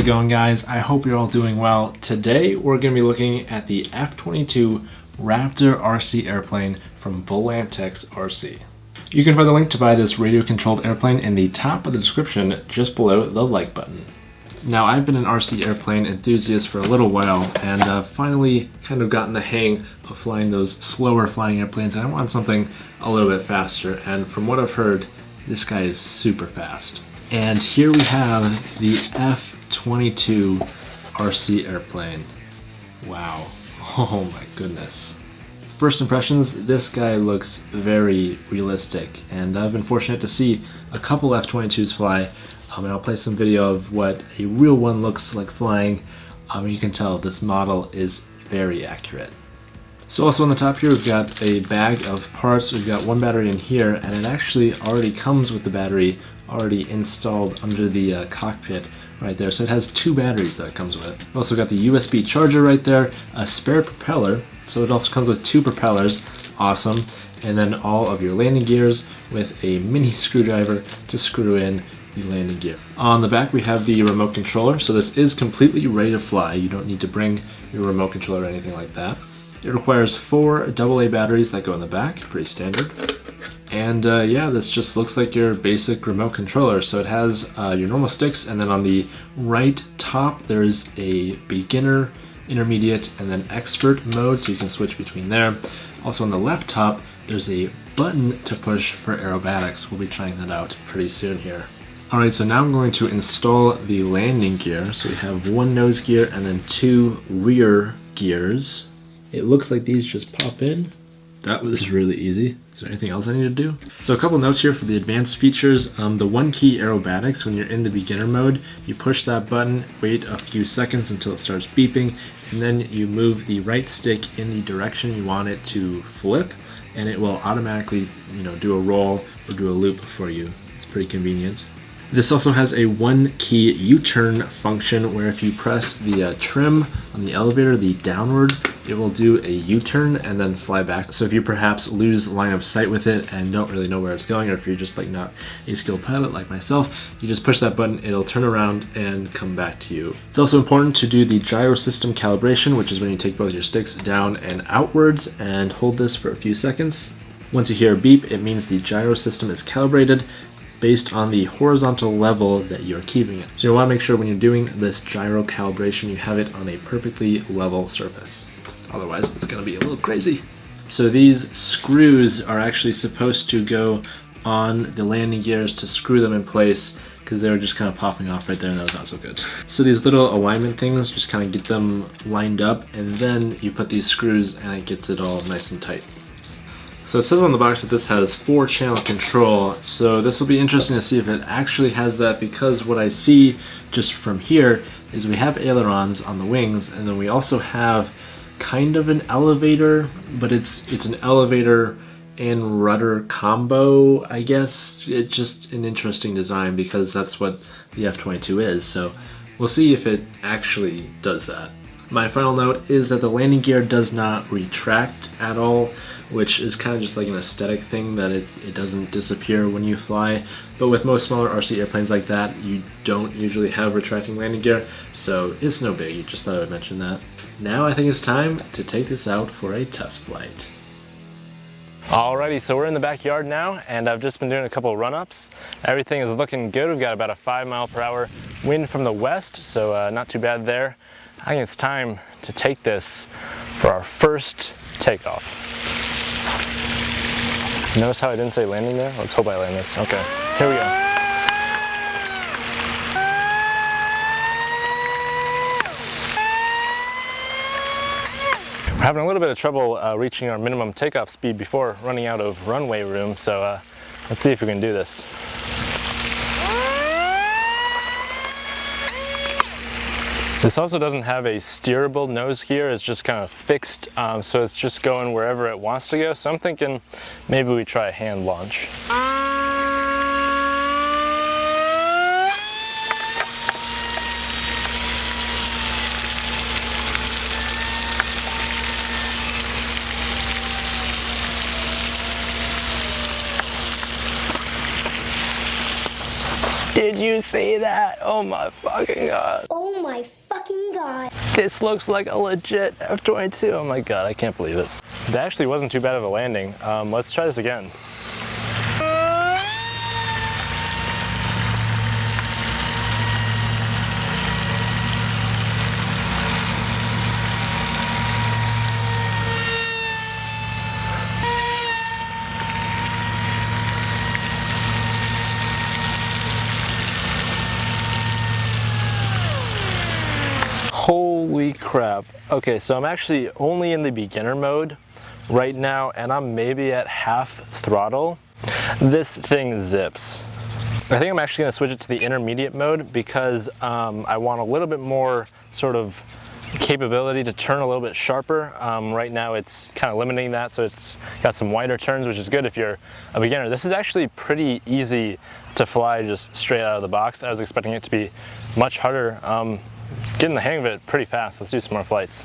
it going, guys? I hope you're all doing well. Today we're going to be looking at the F-22 Raptor RC airplane from Volantex RC. You can find the link to buy this radio-controlled airplane in the top of the description just below the like button. Now, I've been an RC airplane enthusiast for a little while and finally kind of gotten the hang of flying those slower flying airplanes, and I want something a little bit faster, and from what I've heard, this guy is super fast. And here we have the F-22 RC airplane. Wow. Oh my goodness. First impressions, this guy looks very realistic, and I've been fortunate to see a couple F-22s fly, and I'll play some video of what a real one looks like flying. You can tell this model is very accurate. So also on the top here, we've got a bag of parts. We've got one battery in here, and it actually already comes with the battery already installed under the cockpit right there. So it has two batteries that it comes with. We've also got the USB charger right there, a spare propeller. So it also comes with two propellers, awesome. And then all of your landing gears with a mini screwdriver to screw in the landing gear. On the back we have the remote controller. So this is completely ready to fly. You don't need to bring your remote controller or anything like that. It requires 4 AA batteries that go in the back, pretty standard. And yeah, this just looks like your basic remote controller. So it has your normal sticks, and then on the right top there's a beginner, intermediate, and then expert mode, so you can switch between there. Also on the left top there's a button to push for aerobatics. We'll be trying that out pretty soon here. Alright, so now I'm going to install the landing gear. So we have one nose gear and then 2 rear gears. It looks like these just pop in. That was really easy. Is there anything else I need to do? So a couple notes here for the advanced features. The one key aerobatics, when you're in the beginner mode, you push that button, wait a few seconds until it starts beeping, and then you move the right stick in the direction you want it to flip, and it will automatically, do a roll or do a loop for you. It's pretty convenient. This also has a one key U-turn function where if you press the trim on the elevator, the downward, it will do a U-turn and then fly back. So if you perhaps lose line of sight with it and don't really know where it's going, or if you're just like not a skilled pilot like myself, you just push that button, it'll turn around and come back to you. It's also important to do the gyro system calibration, which is when you take both your sticks down and outwards and hold this for a few seconds. Once you hear a beep, it means the gyro system is calibrated based on the horizontal level that you're keeping it. So you want to make sure when you're doing this gyro calibration, you have it on a perfectly level surface. Otherwise, it's going to be a little crazy. So these screws are actually supposed to go on the landing gears to screw them in place, because they were just kind of popping off right there, and that was not so good. So these little alignment things, just kind of get them lined up, and then you put these screws and it gets it all nice and tight. So it says on the box that this has 4-channel control, so this will be interesting to see if it actually has that, because what I see just from here is we have ailerons on the wings, and then we also have kind of an elevator, but it's an elevator and rudder combo, I guess. It's just an interesting design because that's what the F-22 is, so we'll see if it actually does that. My final note is that the landing gear does not retract at all, which is kind of just like an aesthetic thing, that it doesn't disappear when you fly. But with most smaller RC airplanes like that, you don't usually have retracting landing gear, so it's no biggie. Just thought I would mention that. Now I think it's time to take this out for a test flight. Alrighty, so we're in the backyard now, and I've just been doing a couple run-ups. Everything is looking good. We've got about a 5-mile-per-hour wind from the west, so not too bad there. I think it's time to take this for our first takeoff. Notice how I didn't say landing there? Let's hope I land this. Okay, here we go. We're having a little bit of trouble reaching our minimum takeoff speed before running out of runway room, so let's see if we can do this. This also doesn't have a steerable nose gear. It's just kind of fixed, so it's just going wherever it wants to go. So I'm thinking maybe we try a hand launch. Did you see that? Oh my fucking god. Oh my fucking god. This looks like a legit F-22. Oh my god, I can't believe it. That actually wasn't too bad of a landing. Let's try this again. Holy crap. Okay, so I'm actually only in the beginner mode right now, and I'm maybe at half throttle. This thing zips. I think I'm actually gonna switch it to the intermediate mode because I want a little bit more sort of capability to turn a little bit sharper. Right now it's kind of limiting that, so it's got some wider turns, which is good if you're a beginner. This is actually pretty easy to fly just straight out of the box. I was expecting it to be much harder. Getting the hang of it pretty fast. Let's do some more flights.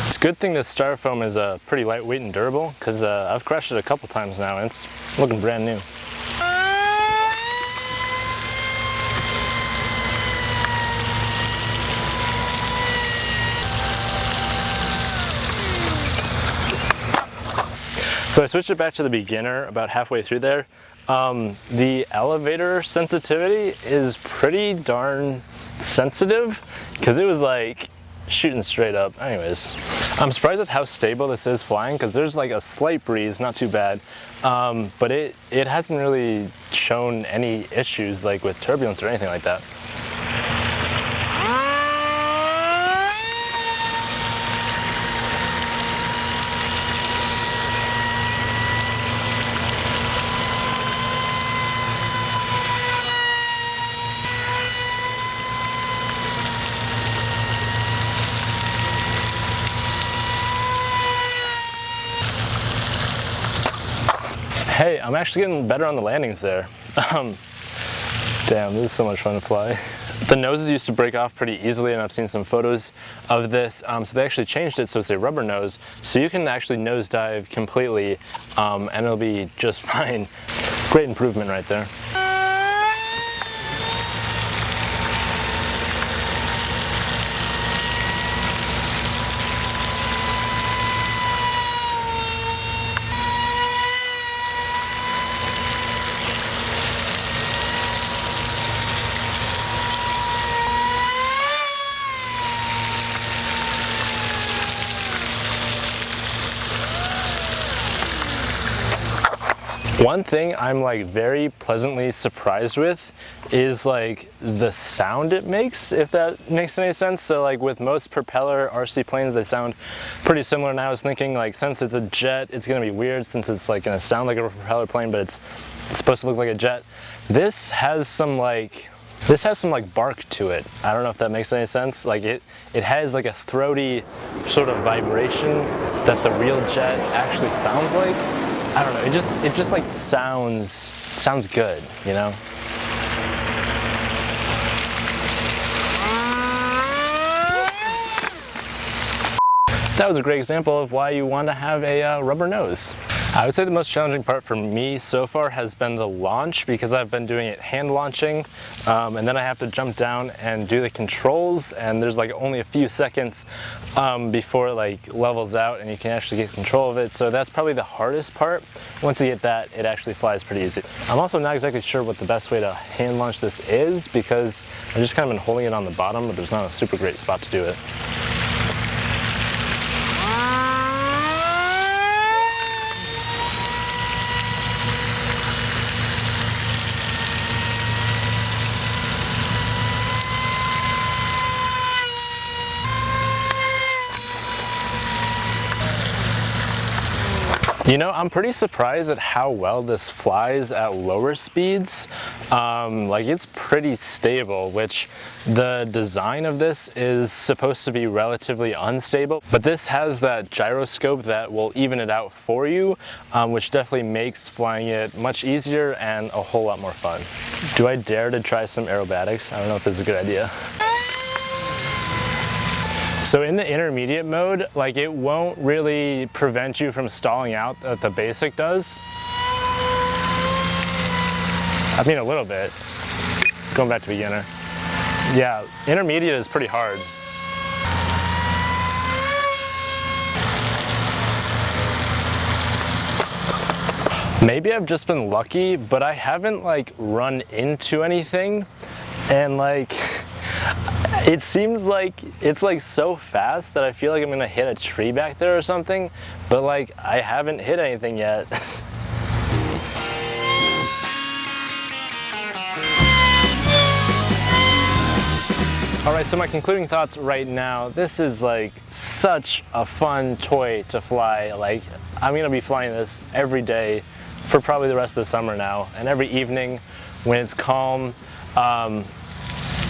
It's a good thing this styrofoam is pretty lightweight and durable, because I've crashed it a couple times now and it's looking brand new. So I switched it back to the beginner about halfway through there. The elevator sensitivity is pretty darn sensitive because it was like shooting straight up. Anyways, I'm surprised at how stable this is flying because there's like a slight breeze, not too bad, but it hasn't really shown any issues like with turbulence or anything like that. Hey, I'm actually getting better on the landings there. Damn, this is so much fun to fly. The noses used to break off pretty easily, and I've seen some photos of this. So they actually changed it so it's a rubber nose, so you can actually nosedive completely, and it'll be just fine. Great improvement right there. One thing I'm like very pleasantly surprised with is like the sound it makes, if that makes any sense. So like with most propeller RC planes, they sound pretty similar. Now I was thinking like, since it's a jet, it's gonna be weird since it's like gonna sound like a propeller plane, but it's supposed to look like a jet. This has some like bark to it. I don't know if that makes any sense. Like it has like a throaty sort of vibration that the real jet actually sounds like. I don't know, it just like sounds good, you know? That was a great example of why you want to have a rubber nose. I would say the most challenging part for me so far has been the launch, because I've been doing it hand launching, and then I have to jump down and do the controls, and there's like only a few seconds before it like levels out and you can actually get control of it. So that's probably the hardest part. Once you get that, it actually flies pretty easy. I'm also not exactly sure what the best way to hand launch this is, because I've just kind of been holding it on the bottom, but there's not a super great spot to do it. You know, I'm pretty surprised at how well this flies at lower speeds. Like it's pretty stable, which the design of this is supposed to be relatively unstable, but this has that gyroscope that will even it out for you, which definitely makes flying it much easier and a whole lot more fun. Do I dare to try some aerobatics? I don't know if this is a good idea. So in the intermediate mode, like it won't really prevent you from stalling out that the basic does. I mean, a little bit. going back to beginner. Yeah, intermediate is pretty hard. Maybe I've just been lucky, but I haven't like run into anything, and like it seems like it's like so fast that I feel like I'm gonna hit a tree back there or something, but like I haven't hit anything yet. All right, so my concluding thoughts right now, this is like such a fun toy to fly. Like I'm gonna be flying this every day for probably the rest of the summer now, and every evening when it's calm, I'm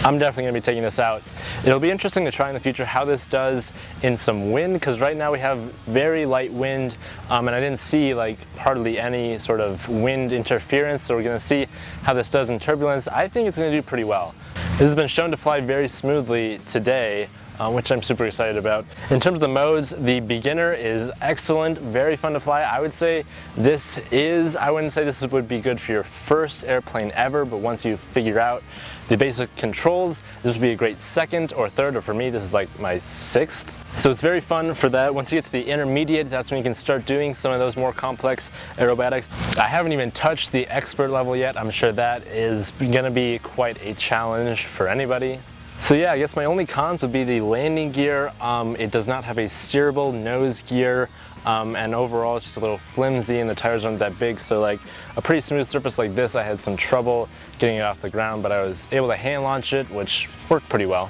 definitely gonna be taking this out. It'll be interesting to try in the future how this does in some wind, because right now we have very light wind, and I didn't see like hardly any sort of wind interference, so we're gonna see how this does in turbulence. I think it's gonna do pretty well. This has been shown to fly very smoothly today, which I'm super excited about. In terms of the modes, the beginner is excellent, very fun to fly. I would say this is, I wouldn't say this would be good for your first airplane ever, but once you figure out the basic controls, this would be a great second or third, or for me, this is like my sixth. So it's very fun for that. Once you get to the intermediate, that's when you can start doing some of those more complex aerobatics. I haven't even touched the expert level yet. I'm sure that is gonna be quite a challenge for anybody. So yeah, I guess my only cons would be the landing gear. It does not have a steerable nose gear, and overall it's just a little flimsy and the tires aren't that big, so like a pretty smooth surface like this, I had some trouble getting it off the ground, but I was able to hand launch it, which worked pretty well.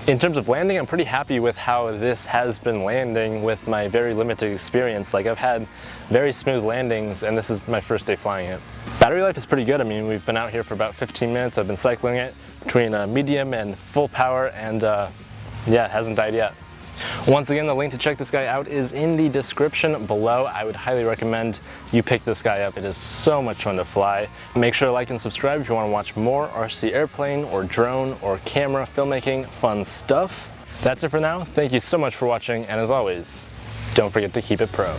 In terms of landing, I'm pretty happy with how this has been landing with my very limited experience. Like I've had very smooth landings, and this is my first day flying it. Battery life is pretty good. I mean, we've been out here for about 15 minutes. I've been cycling it between medium and full power, and yeah, it hasn't died yet. Once again, the link to check this guy out is in the description below. I would highly recommend you pick this guy up. It is so much fun to fly. Make sure to like and subscribe if you want to watch more RC airplane or drone or camera filmmaking fun stuff. That's it for now. Thank you so much for watching, and as always, don't forget to keep it pro.